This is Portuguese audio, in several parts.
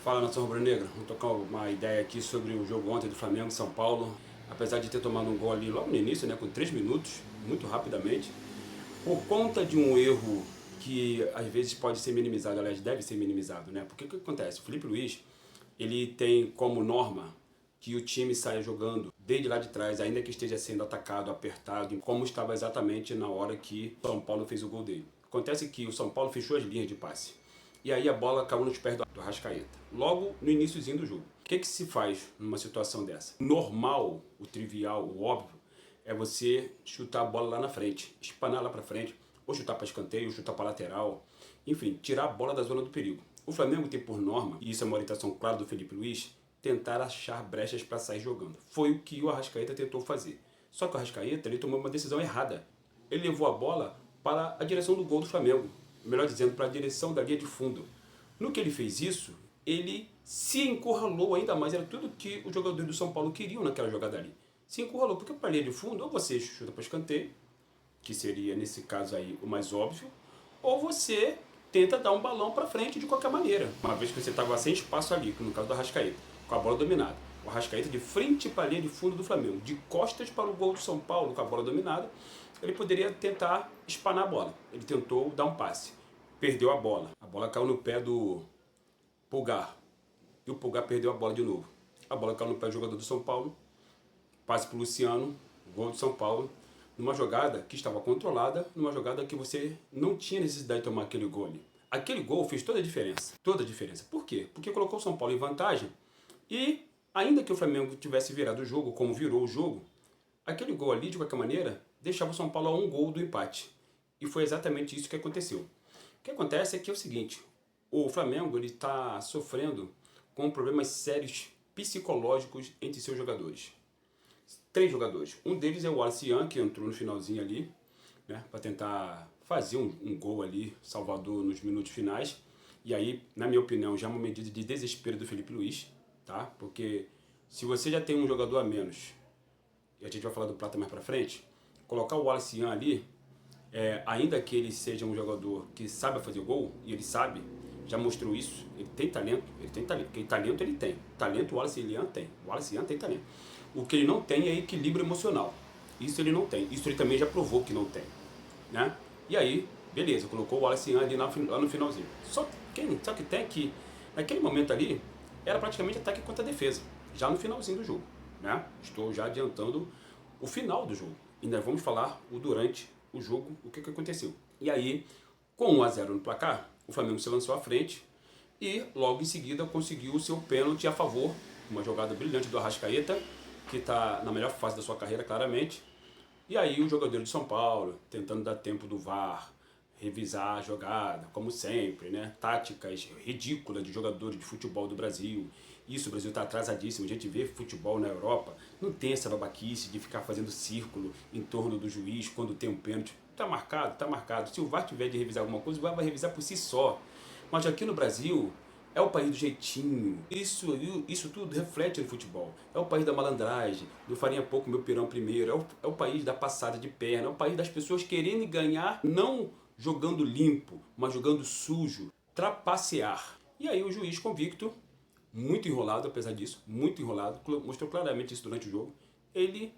Fala, nação rubro-negra. Vamos tocar uma ideia aqui sobre o jogo ontem do Flamengo e São Paulo. Apesar de ter tomado um gol ali logo no início, né, com 3 minutos, muito rapidamente, por conta de um erro que às vezes pode ser minimizado, aliás, deve ser minimizado, né? Porque o que acontece? O Felipe Luiz, ele tem como norma que o time saia jogando desde lá de trás, ainda que esteja sendo atacado, apertado, como estava exatamente na hora que o São Paulo fez o gol dele. Acontece que o São Paulo fechou as linhas de passe. E aí a bola caiu nos pés do Arrascaeta, logo no iníciozinho do jogo. O que se faz numa situação dessa? Normal, o trivial, o óbvio, é você chutar a bola lá na frente, espanar lá para frente, ou chutar para escanteio, ou chutar para lateral, enfim, tirar a bola da zona do perigo. O Flamengo tem por norma, e isso é uma orientação clara do Felipe Luiz, tentar achar brechas para sair jogando. Foi o que o Arrascaeta tentou fazer. Só que o Arrascaeta ele tomou uma decisão errada. Ele levou a bola para a direção do gol do Flamengo, melhor dizendo, para a direção da linha de fundo. No que ele fez isso, ele se encurralou ainda mais, era tudo que os jogadores do São Paulo queriam naquela jogada ali. Se encurralou, porque para a linha de fundo, ou você chuta para escanteio, que seria nesse caso aí o mais óbvio, ou você tenta dar um balão para frente de qualquer maneira. Uma vez que você estava sem espaço ali, no caso do Arrascaeta, com a bola dominada. O Arrascaeta de frente para a linha de fundo do Flamengo, de costas para o gol do São Paulo com a bola dominada, ele poderia tentar espanar a bola. Ele tentou dar um passe, perdeu a bola caiu no pé do Pulgar, e o Pulgar perdeu a bola de novo. A bola caiu no pé do jogador do São Paulo, passe para o Luciano, gol do São Paulo, numa jogada que estava controlada, numa jogada que você não tinha necessidade de tomar aquele gol ali. Aquele gol fez toda a diferença. Toda a diferença. Por quê? Porque colocou o São Paulo em vantagem e, ainda que o Flamengo tivesse virado o jogo, como virou o jogo, aquele gol ali, de qualquer maneira, deixava o São Paulo a um gol do empate. E foi exatamente isso que aconteceu. O que acontece é que é o seguinte, o Flamengo está sofrendo com problemas sérios psicológicos entre seus jogadores. 3 jogadores. Um deles é o Wallace Ian, que entrou no finalzinho ali, né, para tentar fazer um gol ali, Salvador, nos minutos finais. E aí, na minha opinião, já é uma medida de desespero do Felipe Luiz, tá? Porque se você já tem um jogador a menos, e a gente vai falar do Prata mais pra frente, colocar o Wallace Ian ali, ainda que ele seja um jogador que sabe fazer gol, e ele sabe, já mostrou isso, ele tem talento, porque talento ele tem. Talento o Wallace Ian tem. O Wallace Ian tem talento. O que ele não tem é equilíbrio emocional. Isso ele não tem. Isso ele também já provou que não tem, né? E aí, beleza, colocou o Wallace Ian ali lá no finalzinho. Só que tem que, naquele momento ali, era praticamente ataque contra defesa, já no finalzinho do jogo, né? Estou já adiantando o final do jogo. Ainda vamos falar o durante o jogo, o que aconteceu. E aí, com 1 a 0 no placar, o Flamengo se lançou à frente e logo em seguida conseguiu o seu pênalti a favor, uma jogada brilhante do Arrascaeta, que está na melhor fase da sua carreira, claramente. E aí o jogador de São Paulo, tentando dar tempo do VAR, revisar a jogada, como sempre, né? Táticas ridículas de jogadores de futebol do Brasil. Isso, o Brasil está atrasadíssimo. A gente vê futebol na Europa, não tem essa babaquice de ficar fazendo círculo em torno do juiz quando tem um pênalti. Tá marcado, tá marcado. Se o VAR tiver de revisar alguma coisa, o VAR vai revisar por si só. Mas aqui no Brasil, é o país do jeitinho. Isso tudo reflete no futebol. É o país da malandragem, do farinha pouco, meu pirão primeiro. É o país da passada de perna. É o país das pessoas querendo ganhar, não jogando limpo, mas jogando sujo. Trapacear. E aí o juiz convicto, muito enrolado apesar disso, muito enrolado, mostrou claramente isso durante o jogo, ele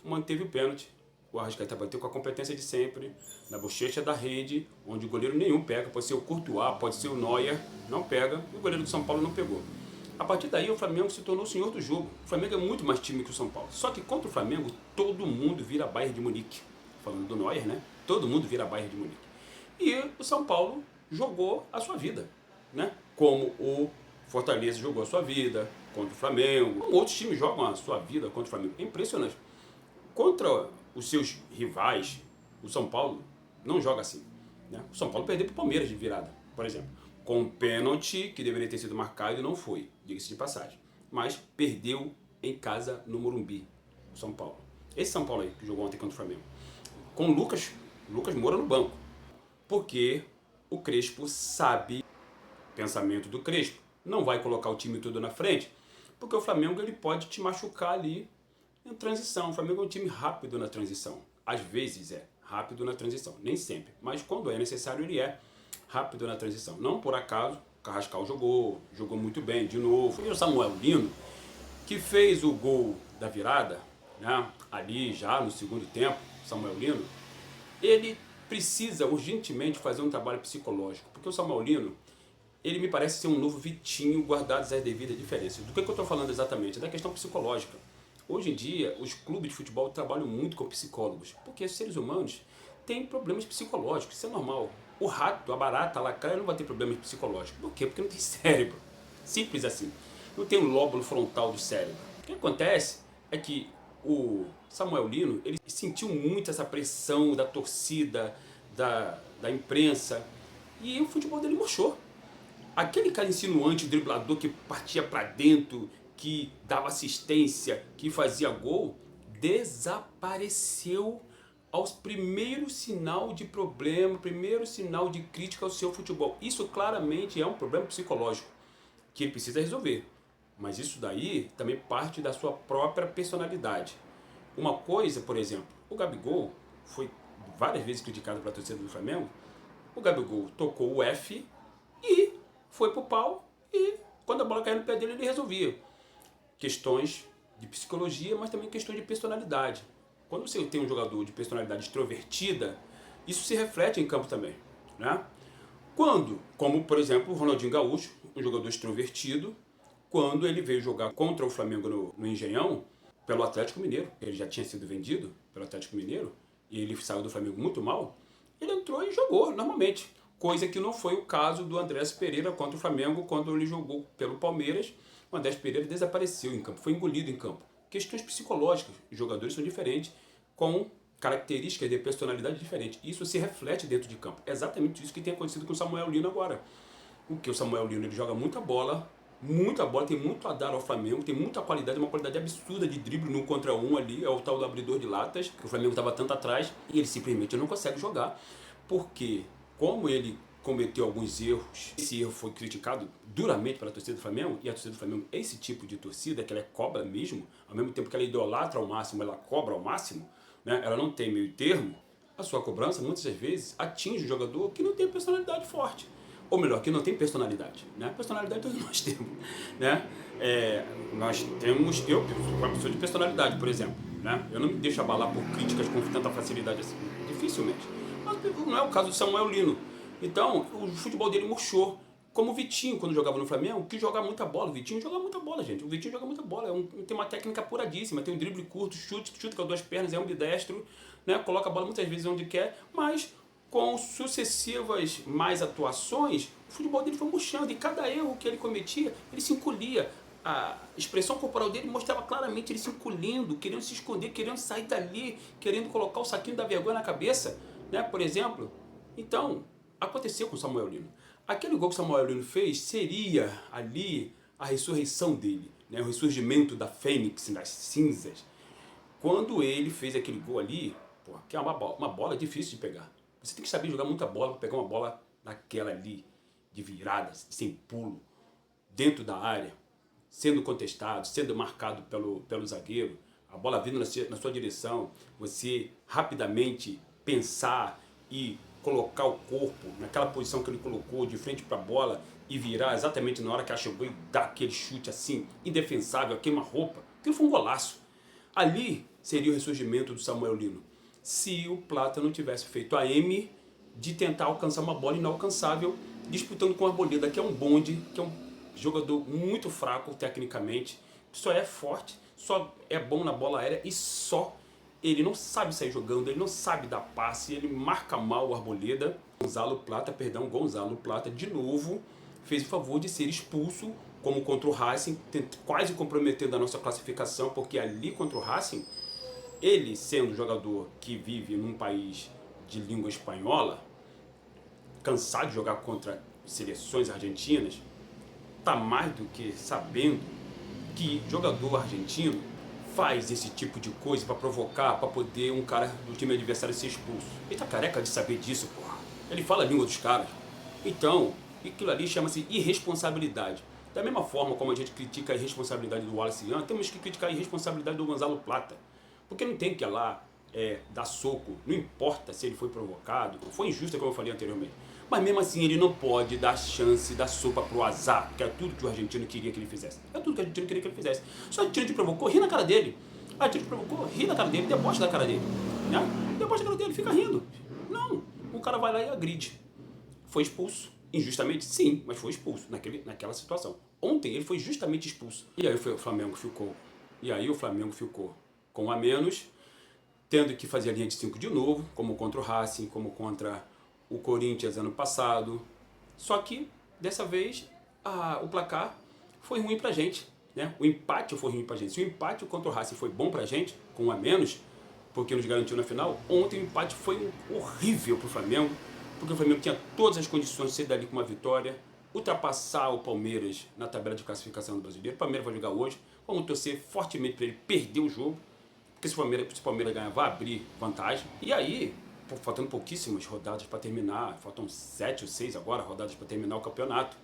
manteve o pênalti. O Arrascaeta bateu com a competência de sempre, na bochecha da rede, onde o goleiro nenhum pega, pode ser o Courtois, pode ser o Neuer, não pega, e o goleiro do São Paulo não pegou. A partir daí o Flamengo se tornou o senhor do jogo. O Flamengo é muito mais time que o São Paulo. Só que contra o Flamengo, todo mundo vira Bayern de Munique. Falando do Neuer, né? Todo mundo vira Bayern de Munique. E o São Paulo jogou a sua vida, né? Como o Fortaleza jogou a sua vida contra o Flamengo, como outros times jogam a sua vida contra o Flamengo. É impressionante. Contra os seus rivais, o São Paulo não joga assim, né? O São Paulo perdeu para o Palmeiras de virada, por exemplo, com um pênalti que deveria ter sido marcado e não foi, diga-se de passagem. Mas perdeu em casa no Morumbi, o São Paulo. Esse São Paulo aí, que jogou ontem contra o Flamengo, com o Lucas Moura no banco, porque o Crespo sabe, pensamento do Crespo, não vai colocar o time todo na frente, porque o Flamengo ele pode te machucar ali em transição. O Flamengo é um time rápido na transição. Às vezes é rápido na transição, nem sempre. Mas quando é necessário, ele é rápido na transição. Não por acaso, Carrascal jogou muito bem de novo. E o Samuel Lino, que fez o gol da virada, né, ali já no segundo tempo, Samuel Lino, ele precisa urgentemente fazer um trabalho psicológico, porque o Samuel Lino, ele me parece ser um novo Vitinho, guardadas as devidas diferenças. Do que eu estou falando exatamente? É da questão psicológica. Hoje em dia, os clubes de futebol trabalham muito com psicólogos, porque os seres humanos têm problemas psicológicos, isso é normal. O rato, a barata, a lacraia não vai ter problemas psicológicos. Por quê? Porque não tem cérebro. Simples assim. Não tem um lóbulo frontal do cérebro. O que acontece é que o Samuel Lino, ele sentiu muito essa pressão da torcida, da imprensa, e o futebol dele murchou. Aquele cara insinuante, driblador que partia para dentro, que dava assistência, que fazia gol, desapareceu aos primeiros sinal de problema, primeiro sinal de crítica ao seu futebol. Isso claramente é um problema psicológico que ele precisa resolver. Mas isso daí também parte da sua própria personalidade. Uma coisa, por exemplo, o Gabigol foi várias vezes criticado pela torcida do Flamengo. O Gabigol tocou o F e foi pro pau, e quando a bola caiu no pé dele, ele resolvia. Questões de psicologia, mas também questões de personalidade. Quando você tem um jogador de personalidade extrovertida, isso se reflete em campo também, né? Quando, como por exemplo o Ronaldinho Gaúcho, um jogador extrovertido, quando ele veio jogar contra o Flamengo no Engenhão, pelo Atlético Mineiro, ele já tinha sido vendido pelo Atlético Mineiro, e ele saiu do Flamengo muito mal, ele entrou e jogou normalmente. Coisa que não foi o caso do Andrés Pereira contra o Flamengo, quando ele jogou pelo Palmeiras. O Andrés Pereira desapareceu em campo, foi engolido em campo. Questões psicológicas, os jogadores são diferentes, com características de personalidade diferentes. Isso se reflete dentro de campo. É exatamente isso que tem acontecido com o Samuel Lino agora. Porque o Samuel Lino, ele joga muita bola, tem muito a dar ao Flamengo, tem muita qualidade, uma qualidade absurda de drible no contra um ali, é o tal do abridor de latas, que o Flamengo estava tanto atrás, e ele simplesmente não consegue jogar, porque como ele cometeu alguns erros, esse erro foi criticado duramente pela torcida do Flamengo, e a torcida do Flamengo é esse tipo de torcida, que ela é cobra mesmo, ao mesmo tempo que ela idolatra ao máximo, ela cobra ao máximo, né? Ela não tem meio termo. A sua cobrança, muitas das vezes, atinge o jogador que não tem personalidade forte. Ou melhor, que não tem personalidade, né? Personalidade todos nós temos, né? Nós temos, eu sou uma pessoa de personalidade, por exemplo, né? Eu não me deixo abalar por críticas com tanta facilidade assim, dificilmente. Mas não é o caso do Samuel Lino. Então, o futebol dele murchou. Como o Vitinho, quando jogava no Flamengo, que joga muita bola. O Vitinho joga muita bola, gente. O Vitinho joga muita bola. Tem uma técnica apuradíssima. Tem um drible curto, chute com as duas pernas, é ambidestro, né? Coloca a bola muitas vezes onde quer, mas com sucessivas mais atuações, o futebol dele foi murchando. E cada erro que ele cometia, ele se encolhia. A expressão corporal dele mostrava claramente ele se encolhendo, querendo se esconder, querendo sair dali, querendo colocar o saquinho da vergonha na cabeça, né? Por exemplo. Então, aconteceu com o Samuel Lino. Aquele gol que o Samuel Lino fez seria ali a ressurreição dele, né? O ressurgimento da Fênix das cinzas. Quando ele fez aquele gol ali, que é uma bola difícil de pegar. Você tem que saber jogar muita bola para pegar uma bola daquela ali, de virada, sem pulo, dentro da área, sendo contestado, sendo marcado pelo zagueiro, a bola vindo na sua direção, você rapidamente pensar e colocar o corpo naquela posição que ele colocou de frente para a bola e virar exatamente na hora que ela chegou e dar aquele chute assim, indefensável, a queima-roupa. Aquilo foi um golaço. Ali seria o ressurgimento do Samuel Lino, se o Plata não tivesse feito a M de tentar alcançar uma bola inalcançável, disputando com o Arboleda, que é um bonde, que é um jogador muito fraco tecnicamente, só é forte, só é bom na bola aérea e só. Ele não sabe sair jogando, ele não sabe dar passe, ele marca mal o Arboleda. Gonzalo Plata, de novo, fez o favor de ser expulso, como contra o Racing, quase comprometendo a nossa classificação, porque ali contra o Racing, ele sendo jogador que vive num país de língua espanhola, cansado de jogar contra seleções argentinas, está mais do que sabendo que jogador argentino faz esse tipo de coisa para provocar, para poder um cara do time adversário ser expulso. Ele tá careca de saber disso, porra. Ele fala a língua dos caras. Então, aquilo ali chama-se irresponsabilidade. Da mesma forma como a gente critica a irresponsabilidade do Wallace Young, temos que criticar a irresponsabilidade do Gonzalo Plata. Porque não tem que ir lá dar soco, não importa se ele foi provocado, foi injusto como eu falei anteriormente. Mas mesmo assim ele não pode dar chance da sopa pro azar, que é tudo que o argentino queria que ele fizesse. É tudo que o argentino queria que ele fizesse. Só o argentino te provocou, ri na cara dele. O argentino te provocou, ri na cara dele, debocha da cara dele. Né? Debocha da cara dele, fica rindo. Não, o cara vai lá e agride. Foi expulso. Injustamente? Sim, mas foi expulso naquela situação. Ontem ele foi justamente expulso. E aí o Flamengo ficou. Com um a menos, tendo que fazer a linha de 5 de novo, como contra o Racing, como contra o Corinthians ano passado. Só que, dessa vez, o placar foi ruim pra gente. Né? O empate foi ruim pra gente. Se o empate contra o Racing foi bom pra gente, com um a menos, porque nos garantiu na final, ontem o empate foi horrível pro Flamengo, porque o Flamengo tinha todas as condições de sair dali com uma vitória, ultrapassar o Palmeiras na tabela de classificação do Brasileiro. O Palmeiras vai jogar hoje, vamos torcer fortemente para ele perder o jogo, porque se o Palmeiras ganhar, vai abrir vantagem. E aí, faltando pouquíssimas rodadas para terminar, faltam 7 ou 6 agora rodadas para terminar o campeonato,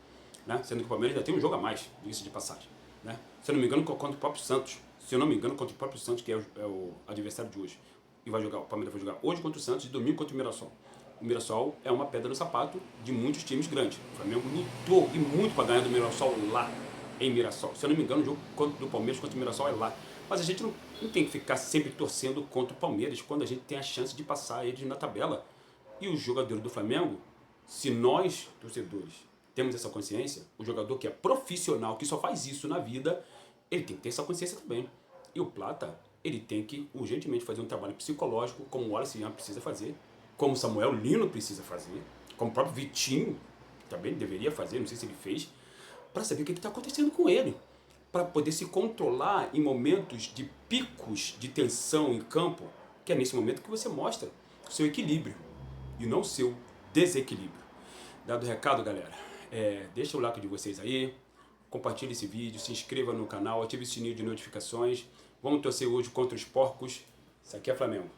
né? Sendo que o Palmeiras ainda tem um jogo a mais, diga-se de passagem. Né? Se eu não me engano, contra o próprio Santos. Se eu não me engano, contra o próprio Santos, que é o adversário de hoje. E o Palmeiras vai jogar hoje contra o Santos e domingo contra o Mirassol. O Mirassol é uma pedra no sapato de muitos times grandes. O Flamengo lutou e muito para ganhar do Mirassol lá em Mirassol. Se eu não me engano, o jogo do Palmeiras contra o Mirassol é lá. Mas a gente não tem que ficar sempre torcendo contra o Palmeiras quando a gente tem a chance de passar eles na tabela. E os jogadores do Flamengo, se nós, torcedores, temos essa consciência, o jogador que é profissional, que só faz isso na vida, ele tem que ter essa consciência também. E o Plata, ele tem que urgentemente fazer um trabalho psicológico, como o Wallace Ian precisa fazer, como o Samuel Lino precisa fazer, como o próprio Vitinho também deveria fazer, não sei se ele fez, para saber o que está acontecendo com ele, para poder se controlar em momentos de picos de tensão em campo, que é nesse momento que você mostra o seu equilíbrio e não o seu desequilíbrio. Dado o recado, galera, deixa o like de vocês aí, compartilhe esse vídeo, se inscreva no canal, ative o sininho de notificações. Vamos torcer hoje contra os porcos. Isso aqui é Flamengo.